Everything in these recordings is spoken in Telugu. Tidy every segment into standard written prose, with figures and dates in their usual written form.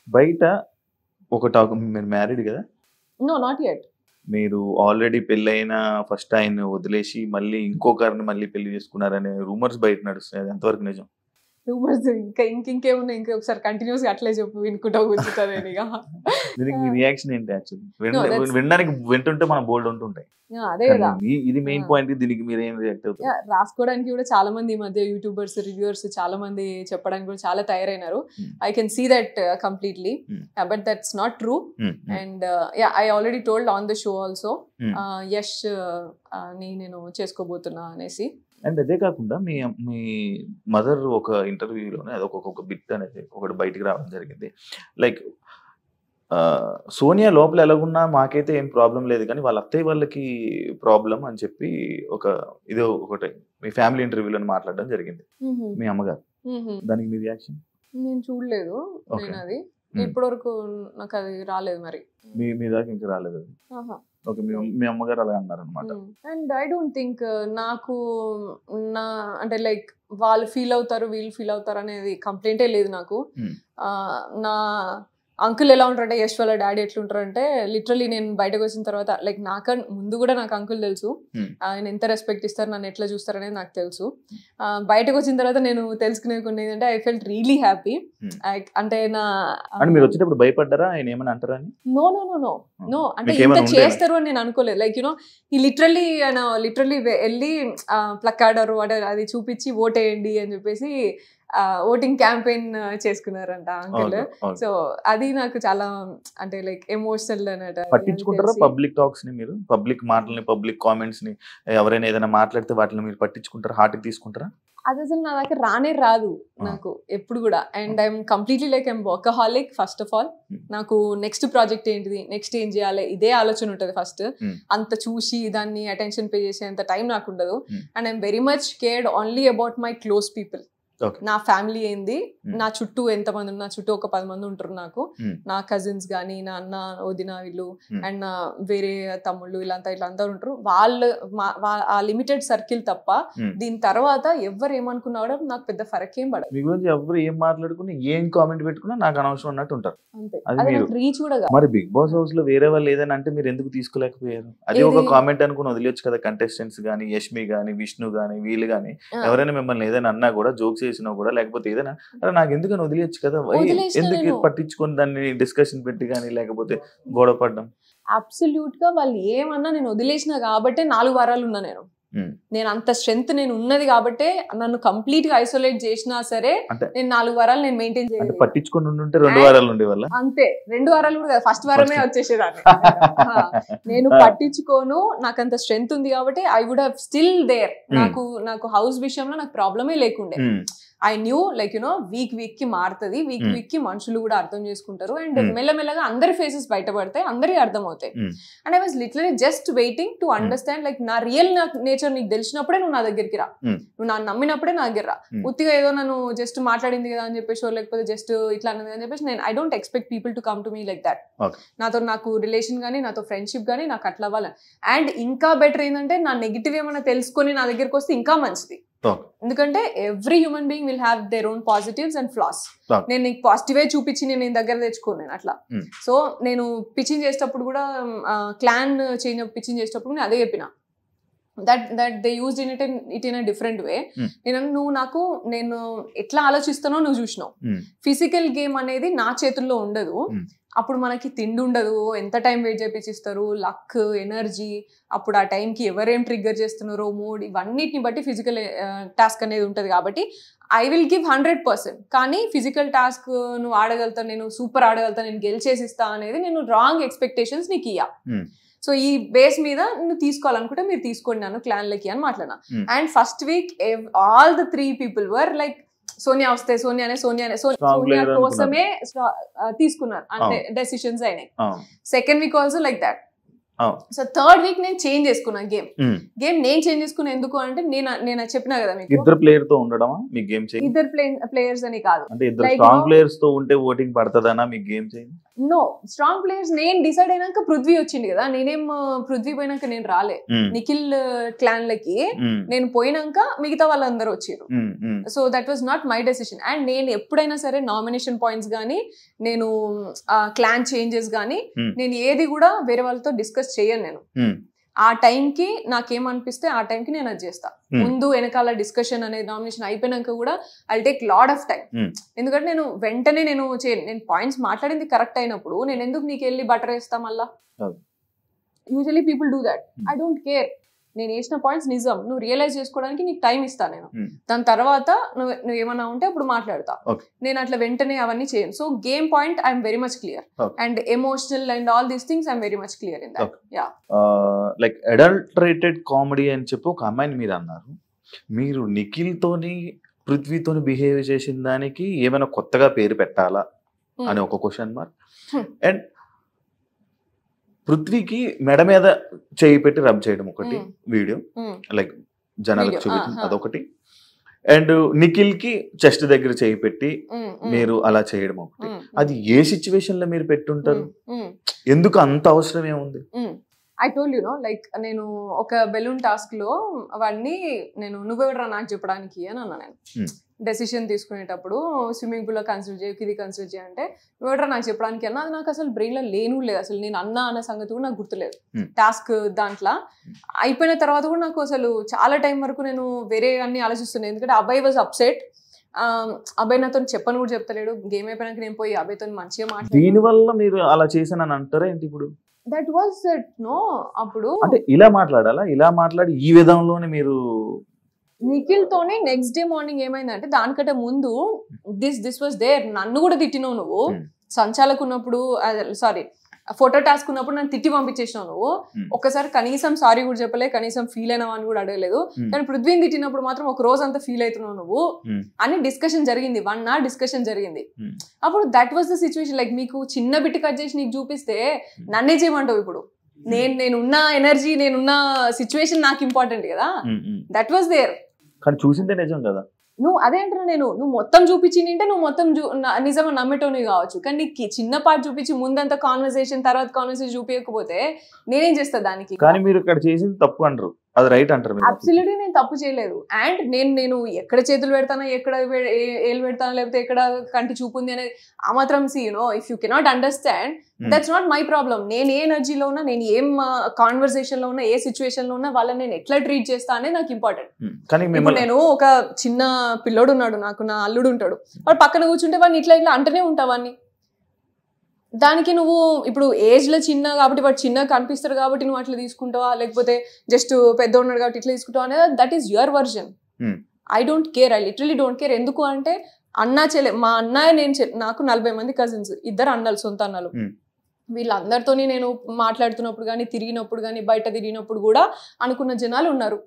బయట ఒక టాక్, మీరు మ్యారీడ్ కదా? No not yet. మీరు ఆల్రెడీ పెళ్ళైన ఫస్ట్ ఆయన్ని వదిలేసి మళ్ళీ ఇంకొకరిని మళ్ళీ పెళ్లి చేసుకున్నారనే రూమర్స్ బయట నడుస్తున్నాయి, అది ఎంతవరకు నిజం? రూమర్స్ ఇంకేమున్నాయి, ఇంకొకసారి కంటిన్యూస్ గా అట్లే చెప్పు, వినుకుంటా కూర్చుంటాను. దీనికి మీ రియాక్షన్ ఏంటి? యాక్చువల్లీ వినడానికి వింటుంటే మనం బోల్డ్ ఉంటుంటాయి, అదే కదా ఇది మెయిన్ పాయింట్. దీనికి మీరు ఏం రియాక్ట్ అవుతారు? రాసుకోవడానికి కూడా చాలా మంది ఈ మధ్య యూట్యూబర్స్, రివ్యూవర్స్ చాలా మంది చెప్పడానికి కూడా చాలా తయారైనారు. I can see that completely, but that's not true. And I already told on the show also Yash ని నేను చేసుకోబోతున్నా అనేసి. అండ్ అదే కాకుండా మీ మీ మదర్ ఒక ఇంటర్వ్యూలోనే అదొక బిట్ అనేది ఒకటి బయటికి రావడం జరిగింది. లైక్ సోనియా లోపల ఎలాగున్నా మాకైతే ఏం ప్రాబ్లం లేదు, కానీ వాళ్ళ అత్తయ్య వాళ్ళకి ప్రాబ్లం అని చెప్పి ఇదో ఒకటి మీ ఫ్యామిలీ ఇంటర్వ్యూలో మాట్లాడడం జరిగింది మీ అమ్మగారు. దానికి మీ రియాక్షన్? నేను చూడలేదు, నేను అది ఇప్పటి వరకు నాకు అది రాలేదు. మరి మీ దాకా ఇంకా రాలేదు అది? ఓకే, మీ అమ్మగారు అలా అన్నారు అనమాట. అండ్ ఐ డోంట్ థింక్ నాకు అంటే లైక్ వాళ్ళు ఫీల్ అవుతారు, వీళ్ళు ఫీల్ అవుతారు అనేది కంప్లైంటే లేదు నాకు. నా అంకుల్ ఎలా ఉంటారంటే, యష్ వాళ్ళ డాడీ ఎట్లుంటారంటే, లిటరలీ నేను బయటకు వచ్చిన తర్వాత లైక్ నాకన్నా ముందు కూడా నాకు అంకుల్ తెలుసు, ఆయన ఎంత రెస్పెక్ట్ ఇస్తారు, నన్ను ఎట్లా చూస్తారు అనేది నాకు తెలుసు. బయటకు వచ్చిన తర్వాత నేను తెలుసుకునేది కొన్ని ఏంటంటే, ఐ ఫెల్ట్ రియలీ హ్యాపీ. అంటే మీరు వచ్చేటప్పుడు భయపడ్డారా ఆయన ఏమని అంటారా అని? No no no no no అంటే ఇంత చేస్తారు అని నేను అనుకోలేదు. లైక్ యూనో ఈ లిటరలీ వెళ్ళి ప్లక్కాడరు అది చూపించి ఓటేయండి అని చెప్పేసి ఓటింగ్ క్యాంపెయిన్ చేసుకున్నారంట అంకుల్. సో అది నాకు చాలా అంటే లైక్ ఎమోషనల్ అన్నట్టు. పట్టించుకుంటారా పబ్లిక్ టాక్స్ ని? మీరు పబ్లిక్ మాటల్ని, పబ్లిక్ కామెంట్స్ ని, ఎవరైనా ఏదైనా మాట్లాడితే వాటిని మీరు పట్టించుకుంటారా, హార్ట్ కి తీసుకుంటారా? అది అసలు నా దగ్గర రానే రాదు నాకు ఎప్పుడు కూడా. And I'm completely like I'm workaholic. First of all నాకు నెక్స్ట్ ప్రాజెక్ట్ ఏంటిది, నెక్స్ట్ ఏం చేయాలి, ఇదే ఆలోచన ఉంటుంది ఫస్ట్. అంత చూసి దాన్ని అటెన్షన్ పే చేసేంత టైం నాకు ఉండదు. And I'm very much cared only about my close people. నా ఫ్యామిలీ ఏంది, నా చుట్టూ ఎంతమంది ఉన్నారు, నా చుట్టూ ఒక 10 మంది ఉంటారు నాకు. నా కజిన్స్ గానీ, నా అన్న వదిన వీళ్ళు, అండ్ నా వేరే తమ్ముళ్ళు, ఇట్లా అందరూ ఉంటారు. వాళ్ళు ఆ లిమిటెడ్ సర్కిల్ తప్ప దీని తర్వాత ఎవరు ఏమనుకున్నా కూడా నాకు పెద్ద ఫరక్ ఏం పడదు. మీ గురించి ఎవరు ఏం మాట్లాడుకున్నా, ఏం కామెంట్ పెట్టుకున్నా నాకు అనవసరం అన్నట్టు ఉంటారు. అంతే, రీచ్ కూడా. మరి బిగ్ బాస్ హౌస్ లో వేరే వాళ్ళు ఏదైనా అంటే మీరు ఎందుకు తీసుకోలేకపోయారు? అది ఒక కామెంట్ అనుకుని వదిలేచ్చు కదా. కంటెస్టెంట్స్ గానీ, యష్మి గానీ, విష్ణు గానీ, వీళ్ళు గానీ ఎవరైనా మిమ్మల్ని ఏదైనా అన్నా కూడా, జోక్స్ చేసినా కూడా, లేకపోతే ఏదైనా నాకు ఎందుకని వదిలేయచ్చు కదా, ఎందుకు పట్టించుకొని దాన్ని డిస్కషన్ పెట్టి కానీ, లేకపోతే గొడవ పడ్డం? అబ్సల్యూట్ గా వాళ్ళు ఏమన్నా నేను వదిలేసిన కాబట్టే 4 వారాలు ఉన్నా. నేను అంత స్ట్రెంత్ నేను ఉన్నది కాబట్టి నన్ను కంప్లీట్ గా ఐసోలేట్ చేసినా సరే నేను 4 వారాలు నేను మెయింటైన్ చేయాలి. పట్టించుకొని ఉంటే 2 వారాలు ఉండేవాళ్ళ. అంతే, 2 వారాలు కూడా ఫస్ట్ వారమే వచ్చేసేదాన్ని. నేను పట్టించుకోను, నాకు అంత స్ట్రెంత్ ఉంది కాబట్టి I would have still there. నాకు హౌస్ విషయంలో నాకు ప్రాబ్లమే లేకుండే. I knew like you know week కి మారుతుంది, వీక్ కి మనుషులు కూడా అర్థం చేసుకుంటారు. అండ్ మెల్లమెల్లగా అందరి ఫేసెస్ బయటపడతాయి, అందరికి అర్థం అవుతాయి. And I was literally just waiting to understand like నా రియల్ నేచర్ నీకు తెలిసినప్పుడే నువ్వు నా దగ్గరికి రా, నువ్వు నన్ను నమ్మినప్పుడే నా దగ్గర రా. ఉత్తిగా ఏదో నన్ను జస్ట్ మాట్లాడింది కదా అని చెప్పేసి, లేకపోతే జస్ట్ ఇట్లా అన్నది అని చెప్పేసి నేను I don't expect people to come to me like that. నాకు రిలేషన్ కానీ, నాతో ఫ్రెండ్షిప్ కానీ నాకు అట్లా అవ్వాలి. అండ్ ఇంకా బెటర్ ఏంటంటే నా నెగిటివ్ ఏమైనా తెలుసుకొని నా దగ్గరికి వస్తే ఇంకా మంచిది. ఎందుకంటే every human being will have their own positives and floss. నేను నీకు పాజిటివే చూపించి నేను దగ్గర తెచ్చుకోను నేను అట్లా. సో నేను పిచ్చింగ్ చేసేటప్పుడు కూడా, క్లాన్ చేంజ్ పిచ్చింగ్ చేసేటప్పుడు నేను అదే చెప్పిన, that they used it in a different way. నేను ఎట్లా ఆలోచిస్తానో నువ్వు చూసినావు. ఫిజికల్ గేమ్ అనేది నా చేతుల్లో ఉండదు. అప్పుడు మనకి తిండి ఉండదు, ఎంత టైం వెయిట్ చేపిస్తారు, లక్, ఎనర్జీ, అప్పుడు ఆ టైంకి ఎవరేం ట్రిగ్గర్ చేస్తున్నారో, మూడ్, ఇవన్నిటిని బట్టి ఫిజికల్ టాస్క్ అనేది ఉంటుంది. కాబట్టి ఐ విల్ గివ్ 100%. కానీ ఫిజికల్ టాస్క్ నువ్వు ఆడగలుగుతా, నేను సూపర్ ఆడగలుగుతా, నేను గెలిచేసిస్తా అనేది నేను రాంగ్ ఎక్స్పెక్టేషన్స్ నీకు ఇయ్యా. సో ఈ బేస్ మీద నువ్వు తీసుకోవాలనుకుంటే మీరు తీసుకోండి నన్ను క్లాన్లకి అని మాట్లాడినా. And first week all the 3 people were like Sonia వస్తే సోనియా కోసమే తీసుకున్నారు, అంటే డెసిషన్స్ అయినాయి. Second week also like that. So third week నేను చేంజ్ చేసుకున్నా గేమ్ నేను చేంజ్ చేసుకున్నా ఎందుకు అంటే నేను చెప్పినా కదా మీకు ఇద్దరు ప్లేయర్ తో ఉండడమా మీకు గేమ్ చేంజ్? ఇద్దరు ప్లేయర్స్ అని కాదు, అంటే ఇద్దరు స్ట్రాంగ్ ప్లేయర్స్ తో ఉంటే ఓటింగ్ పడతదనా మీకు game change? No, strong players నేను డిసైడ్ అయినాక పృథ్వీ వచ్చింది కదా, నేనేం పృథ్వీ పోయినాక నేను రాలే, నిఖిల్ క్లాన్ లకి నేను పోయినాక మిగతా వాళ్ళందరూ వచ్చారు. So that was not my decision. And నేను ఎప్పుడైనా సరే నామినేషన్ పాయింట్స్ గానీ, నేను క్లాన్ చేంజెస్ గానీ, నేను ఏది కూడా వేరే వాళ్ళతో డిస్కస్ చేయను. నేను ఆ టైంకి నాకేమనిపిస్తే ఆ టైంకి నేను అది చేస్తా. ముందు వెనకాల డిస్కషన్ అనేది నామినేషన్ అయిపోయినాక కూడా I take lot of time. ఎందుకంటే నేను వెంటనే నేను పాయింట్స్ మాట్లాడింది కరెక్ట్ అయినప్పుడు నేను ఎందుకు నీకు వెళ్ళి బటర్ వేస్తా మళ్ళా? Usually people do that. I don't care. నేను వేసిన పాయింట్స్ నిజం, నువ్వు రియలైజ్ చేసుకోవడానికి నీకు టైం ఇస్తా నేను. దాని తర్వాత నువ్వు ఏమన్నా ఉంటే అప్పుడు మాట్లాడతా. నేను అట్లా వెంటనే అవన్నీ చేయను. So game point I'm very much clear and emotional and all these things I'm very much clear in that. Yeah, like adulterated comedy అని చెప్పి ఒక అమ్మాయిని మీరు అన్నారు. మీరు నిఖిల్ తోని పృథ్వీతోని బిహేవ్ చేసిన దానికి ఏమైనా కొత్తగా పేరు పెట్టాలా అని ఒక క్వశ్చన్ మార్క్. అండ్ పృథ్వీకి మెడ మీద చేయి పెట్టి రబ్ చేయడం ఒకటి వీడియో, లైక్ జనాలకు చూపించింది అదొకటి. అండ్ నిఖిల్ కి చెస్ట్ దగ్గర చేయి పెట్టి మీరు అలా చేయడం ఒకటి. అది ఏ సిచ్యువేషన్ లో మీరు పెట్టుంటారు? ఎందుకు అంత అవసరం ఏముంది? I told you know, like నేను ఒక బెలూన్ టాస్క్ లో వాడిని నేను నువ్వెవడరా నాకు చెప్పడానికి అని అన్నా. నేను డెసిషన్ తీసుకునేటప్పుడు స్విమ్మింగ్ పూల్ లో కన్సిడర్ చేయ, ఇది కన్సిడర్ చేయంటే నువ్వెవడరా నాకు చెప్పడానికి అన్నా. అది నాకు అసలు బ్రెయిన్ లో లేను లేదు, అసలు నేను అన్నా అన్న సంగతి కూడా నాకు గుర్తులేదు. టాస్క్ దాంట్లో అయిపోయిన తర్వాత కూడా నాకు అసలు చాలా టైం వరకు నేను వేరే అన్ని ఆలోచిస్తున్నాను. ఎందుకంటే అబ్బాయి వాజ్ అప్సెట్. అబ్బాయి నాతో చెప్పని కూడా చెప్తలేడు. గేమ్ అయిపోయినాక నేను పోయి అబ్బాయితో మంచిగా మాట్లాడు. దీని వల్ల మీరు అలా చేశానని అంటారా ఏంటి? ఇప్పుడు దట్ వాజ్ ఇట్ నో. అప్పుడు అంటే ఇలా మాట్లాడాలా? ఇలా మాట్లాడి ఈ విధంలోనే మీరు నిఖిల్ తోనే నెక్స్ట్ డే మార్నింగ్ ఏమైందంటే, దానికంటే ముందు దిస్ వాజ్ దేర్. నన్ను కూడా తిట్టినావు నువ్వు. సంచాలకు ఉన్నప్పుడు, సారీ ఫోటో టాస్క్ ఉన్నప్పుడు నన్ను తిట్టి పంపించేసినావు నువ్వు. ఒక్కసారి కనీసం సారీ కూడా చెప్పలే, కనీసం ఫీల్ అయినావు అని కూడా అడగలేదు. కానీ పృథ్వీని తిట్టినప్పుడు మాత్రం ఒక రోజు అంతా ఫీల్ అవుతున్నావు నువ్వు అని డిస్కషన్ జరిగింది. 1 hour డిస్కషన్ జరిగింది. అప్పుడు that was the situation. Like మీకు చిన్న బిట్ కట్ చేసి నీకు చూపిస్తే నన్నే చేయమంటావు. ఇప్పుడు నేనున్న ఎనర్జీ, నేనున్న సిచ్యువేషన్ నాకు ఇంపార్టెంట్ కదా. That was there. కానీ చూసిందే నిజం కదా. నువ్వు అదే అంటున్నా, నువ్వు మొత్తం చూపించింటే నువ్వు మొత్తం నిజంగా నమ్మేటోని కావచ్చు. కానీ నీకు చిన్న పార్ట్ చూపించి ముందంతా కాన్వర్సేషన్, తర్వాత కాన్వర్సేషన్ చూపించకపోతే నేనేం చేస్తా దానికి? కానీ మీరు ఇక్కడ చేసింది తప్పు అంటారు, అది రైట్ అంటారు? అబ్సల్యూట్లీ నేను తప్పు చేయలేదు. అండ్ నేను ఎక్కడ చేతులు పెడతానా, ఎక్కడ ఏలు పెడతానా, లేకపోతే ఎక్కడ కంటి చూపు ఉంది అనేది ఆ మాత్రం if you cannot understand, that's not my problem. నేను ఏ ఎనర్జీలో ఉన్నా, నేను ఏం కాన్వర్సేషన్ లో ఉన్నా, ఏ సిచ్యువేషన్ లో ఉన్నా వాళ్ళని నేను ఎట్లా ట్రీట్ చేస్తా అనేది నాకు ఇంపార్టెంట్. ఇప్పుడు నేను ఒక చిన్న పిల్లోడు ఉన్నాడు, నాకు నా అల్లుడు ఉంటాడు, వాడు పక్కన కూర్చుంటే వాడిని ఇట్లా ఇట్లా అంటూనే ఉంటావాన్ని. దానికి నువ్వు ఇప్పుడు ఏజ్ లో చిన్న కాబట్టి వాడు చిన్నగా కనిపిస్తాడు కాబట్టి నువ్వు అట్లా తీసుకుంటావా, లేకపోతే జస్ట్ పెద్ద ఉన్నాడు కాబట్టి ఇట్లా తీసుకుంటావా అనేది that is your version. I don't care. I literally don't care. ఎందుకు అంటే అన్నా చెల్లె, మా అన్నయ్య నాకు 40 మంది కజిన్స్, 2 అన్నలు, సొంత అన్నలు. వీళ్ళందరితోని నేను మాట్లాడుతున్నప్పుడు కానీ, తిరిగినప్పుడు కానీ, బయట తిరిగినప్పుడు కూడా అనుకున్న జనాలు ఉన్నారు.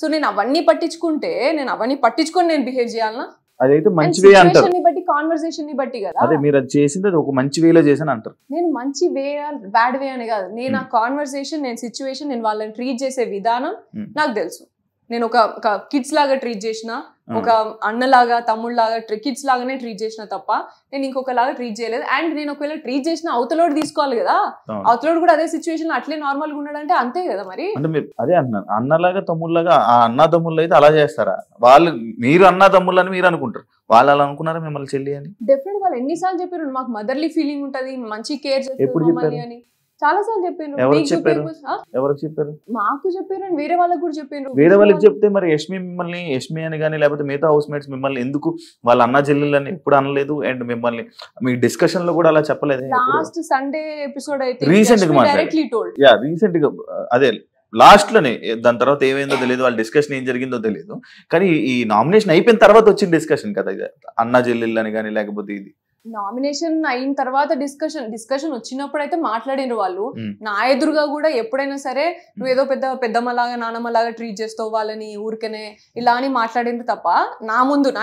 సో నేను అవన్నీ పట్టించుకుంటే, నేను బిహేవ్ చేయాలనా? అదైతే మంచి వే అంటారు, బట్టి కాన్వర్సేషన్ ని బట్టి కదా. అదే మీరు అది చేసింది అది ఒక మంచి వేలో చేసాను అంటారు. నేను మంచి వే, బ్యాడ్ వే అని కాదు. నేను ఆ కాన్వర్సేషన్, నేను సిచ్యువేషన్, నేను వాళ్ళని ట్రీట్ చేసే విధానం నాకు తెలుసు. నేను ఒక కిడ్స్ లాగా ట్రీట్ చేసిన, ఒక అన్నలాగా, తమ్ముళ్ళలాగా, కిడ్స్ లాగానే ట్రీట్ చేసిన తప్ప నేను ఇంకొకలాగా ట్రీట్ చేయలేదు. అండ్ నేను ఒకవేళ ట్రీట్ చేసిన అవతలోడు తీసుకోవాలి కదా. అవతలోడు కూడా అదే సిచ్యువేషన్ అట్లే నార్మల్ గా ఉన్నాడంటే అంతే కదా. మరి అంటే మీరు అదే అంటున్నారు, అన్నలాగా తమ్ముళ్ళలాగా. ఆ అన్న తమ్ముళ్ళు అయితే అలా చేస్తారా? వాళ్ళు మీరు అన్న తమ్ముళ్ళు అని మీరు అనుకుంటారు, వాళ్ళు అలా అనుకున్నారా మిమ్మల్ని చెల్లి అని? డెఫినెట్. వాళ్ళు ఎన్నిసార్లు చెప్పారు మాకు మదర్లీ ఫీలింగ్ ఉంటది, మంచి కేర్ చేస్తారు అని. చాలా సార్లు చెప్పారు. ఎవరికి చెప్పారు? మాకు చెప్పారు, వేరే వాళ్ళకి కూడా చెప్పారు. వేరే వాళ్ళకి చెప్తే మరి యష్మి అని కానీ, లేకపోతే మిగతా హౌస్ మేట్స్ మిమ్మల్ని ఎందుకు వాళ్ళ అన్న చెల్లెళ్ళని ఎప్పుడు అనలేదు? అండ్ మిమ్మల్ని మీ డిస్కషన్ లో కూడా అలా చెప్పలేదు? లాస్ట్ సండే ఎపిసోడ్ అయితే రీసెంట్ గా అదే లాస్ట్ లోనే, దాని తర్వాత ఏమైందో తెలియదు, వాళ్ళ డిస్కషన్ ఏం జరిగిందో తెలియదు. కానీ ఈ నామినేషన్ అయిపోయిన తర్వాత వచ్చిన డిస్కషన్ కదా ఇది, అన్న చెల్లెళ్ళు అని కానీ, లేకపోతే ఇది నామినేషన్ అయిన తర్వాత డిస్కషన్ వచ్చినప్పుడు అయితే మాట్లాడిన వాళ్ళు నా ఎదురుగా కూడా ఎప్పుడైనా సరే నువ్వు ఏదో పెద్దమ్మలాగా నానమ్మలాగా ట్రీట్ చేస్తావు వాళ్ళని ఊరికనే ఇలా అని మాట్లాడింది తప్ప నా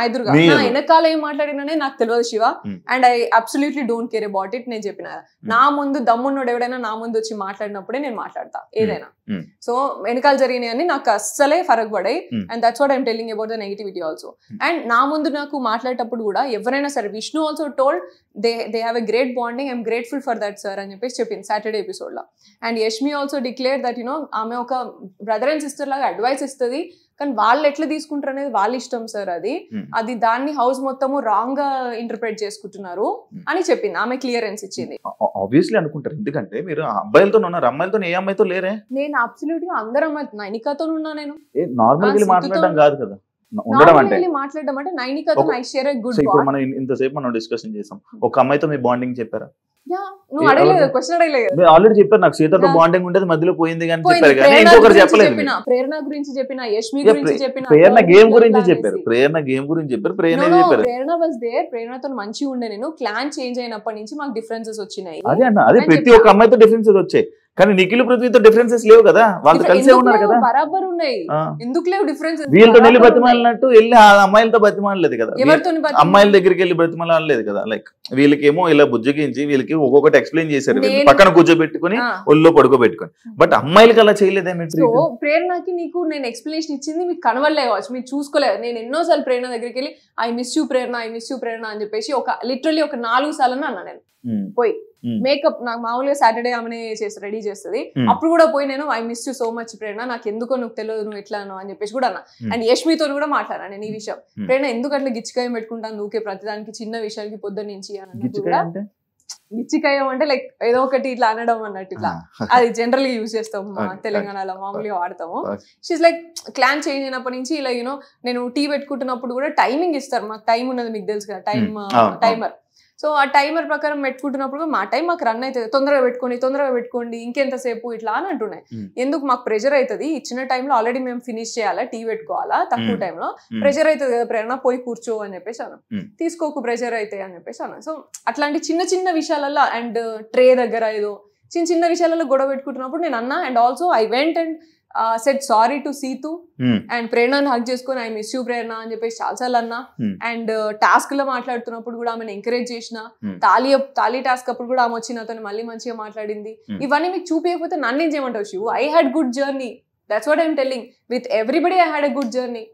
ఎదురుగా నా వెనకాల ఏం మాట్లాడిననే నాకు తెలియదు Shiva. And I absolutely don't care about it. నేను చెప్పిన నా ముందు దమ్మున్నోడు ఎవడైనా నా ముందు వచ్చి మాట్లాడినప్పుడే నేను మాట్లాడతా ఏదైనా. సో వెనకాల జరిగినాయి అని నాకు అస్సలే ఫరక్ పడాయి. And that's what I'm telling about the negativity also. And నా ముందు నాకు మాట్లాడేటప్పుడు కూడా ఎవరైనా సరే Vishnu also told they have a great bonding, I'm grateful for that sir అని చెప్పేసి చెప్పింది సాటర్డే ఎపిసోడ్ లో. And Yashmi also declare that ఆమె ఒక బ్రదర్ అండ్ సిస్టర్ లాగా అడ్వైస్ ఇస్తుంది, కానీ వాళ్ళు ఎట్లా తీసుకుంటారు అనేది వాళ్ళ ఇష్టం సార్. అది దాన్ని హౌస్ మొత్తము రాంగ్ గా ఇంటర్ప్రెట్ చేసుకుంటున్నారు అని చెప్పింది. ఆమె క్లియరెన్స్ ఇచ్చింది. ఆబ్వియస్లీ అనుకుంటారు, ఎందుకంటే మీరు అబ్బాయిలతో ఉన్నారు, అమ్మాయిలతో ఏ అమ్మాయితో లేరే. నేను అబ్సల్యూట్ గా అందరు అమ్మాయిలతో, నైనికాతో ఉన్నా, నేను నార్మల్ మాట్లాడడం కాదు కదా ఉండడం అంటే. మాట్లాడడం అంటే నైనికాతో I share a good bond. ఇప్పుడు మనం ఇంతసేపు మనం డిస్కషన్ చేసాం, ఒక అమ్మాయితో మీ బాండింగ్ చెప్పారా? నువ్వు అడగలేదు, క్వశ్చన్ అడగలేదు. ఆల్రెడీ చెప్పారు నాకు సీతతో బాండింగ్ ఉంటుంది, మధ్యలో పోయింది కానీ చెప్పారు, కానీ ఇంకొకరు చెప్పలేదు. ప్రేరణ గురించి చెప్పిన, యష్మి గురించి చెప్పిన, ప్రేరణ గేమ్ గురించి చెప్పారు, ప్రేరణ గేమ్ గురించి చెప్పారు, ప్రేరణ వాస్ దేర్. ప్రేరణతో మంచిగా ఉండే, నేను క్లాన్ చేంజ్ అయినప్పటి నుంచి మాకు డిఫరెన్సెస్ వచ్చినాయి. అదే అన్న, అదే ప్రతి ఒక్క అమ్మాయితో డిఫరెన్సెస్ వచ్చాయి, కానీ నిఖిల్ పృథ్వీతో డిఫరెన్సెస్ లేవు కదా, వాళ్ళు కలిసే ఉన్నారు కదా, బరాబర్ ఉన్నాయి. ఎందుకు లేవు డిఫరెన్సెస్? వీళ్ళతో వెళ్ళి బతిమాలినట్టు వెళ్ళి ఆ అమ్మాయిలతో బతిమాలలేదు కదా, అమ్మాయిల దగ్గరికి వెళ్ళి బతిమాలలేదు కదా. లైక్ వీళ్ళకేమో ఇలా బుజ్జగించి వీళ్ళకి ఒక్కొక్కటి ఎక్స్ప్లెయిన్ చేశారు, పక్కన కూర్చోబెట్టుకుని ఒళ్ళో పడుకోబెట్టుకుని. బట్ అమ్మాయిలకి అలా చేయలేదే. ప్రేరణకి నీకు నేను ఎక్స్ప్లెనేషన్ ఇచ్చింది మీకు కనవలే కావచ్చు, మీరు చూసుకోలేదు. నేను ఎన్నోసార్లు ప్రేరణ దగ్గరికి వెళ్ళి I miss you Prerana, I miss you Prerana అని చెప్పేసి లిటరల్లీ ఒక 4 సార్లు అన్నా నేను పోయి. మేకప్ నాకు మామూలుగా సాటర్డే ఆమెనే రెడీ చేస్తుంది, అప్పుడు కూడా పోయి నేను I miss you so much Prerana, నాకు ఎందుకో నువ్వు తెలియదు నువ్వు ఎట్లానో అని చెప్పేసి కూడా అన్నా. అండ్ యష్మితో కూడా మాట్లాడా నేను ఈ విషయం. ప్రేరణ ఎందుకు అట్లా గిచ్చికాయ పెట్టుకుంటాను నువ్వుకే ప్రతిదానికి, చిన్న విషయానికి పొద్దున్న నుంచి అని. గిచ్చికాయం అంటే లైక్ ఏదో ఒకటి ఇట్లా అనడం అన్నట్టు, ఇట్లా అది జనరల్ గా యూజ్ చేస్తాం తెలంగాణలో, మామూలుగా వాడతాము. షీస్ లైక్ క్లాన్ చేంజ్ అయినప్పటి నుంచి ఇలా నేను టీ పెట్టుకుంటున్నప్పుడు కూడా టైమింగ్ ఇస్తారు, మాకు టైం ఉన్నది మీకు తెలుసు కదా, టైమర్. సో ఆ టైమర్ ప్రకారం పెట్టుకుంటున్నప్పుడు మా టైం మాకు రన్ అవుతుంది, తొందరగా పెట్టుకోండి ఇంకెంతసేపు ఇట్లా అని అంటున్నాయి. ఎందుకు మాకు ప్రెషర్ అవుతుంది, ఇచ్చిన టైంలో ఆల్రెడీ మేము ఫినిష్ చేయాలా, టీ పెట్టుకోవాలా, తక్కువ టైంలో ప్రెషర్ అవుతుంది కదా ప్రేరణ, పోయి కూర్చో అని చెప్పేసి అన్నా. తీసుకోకు ప్రెషర్ అయితే అని చెప్పేసి అన్నా. సో అట్లాంటి చిన్న చిన్న విషయాలలో, అండ్ ట్రే దగ్గర ఏదో చిన్న విషయాలలో గొడవ పెట్టుకుంటున్నప్పుడు నేను అన్నా. And also I went and said sorry to Seethu, and ప్రేరణని హక్ చేసుకుని ఐ మిస్ యూ ప్రేరణ అని చెప్పేసి చాలాసార్లు అన్నా. అండ్ టాస్క్ లో మాట్లాడుతున్నప్పుడు కూడా ఆమెను ఎంకరేజ్ చేసిన, తాళీ టాస్క్ అప్పుడు కూడా ఆమె వచ్చి నాతో మళ్ళీ మంచిగా మాట్లాడింది. ఇవన్నీ మీకు చూపించకపోతే నన్ను ఏం చేయమంటావు Shivu? I had good journey, that's what I'm telling. With everybody I had a good journey.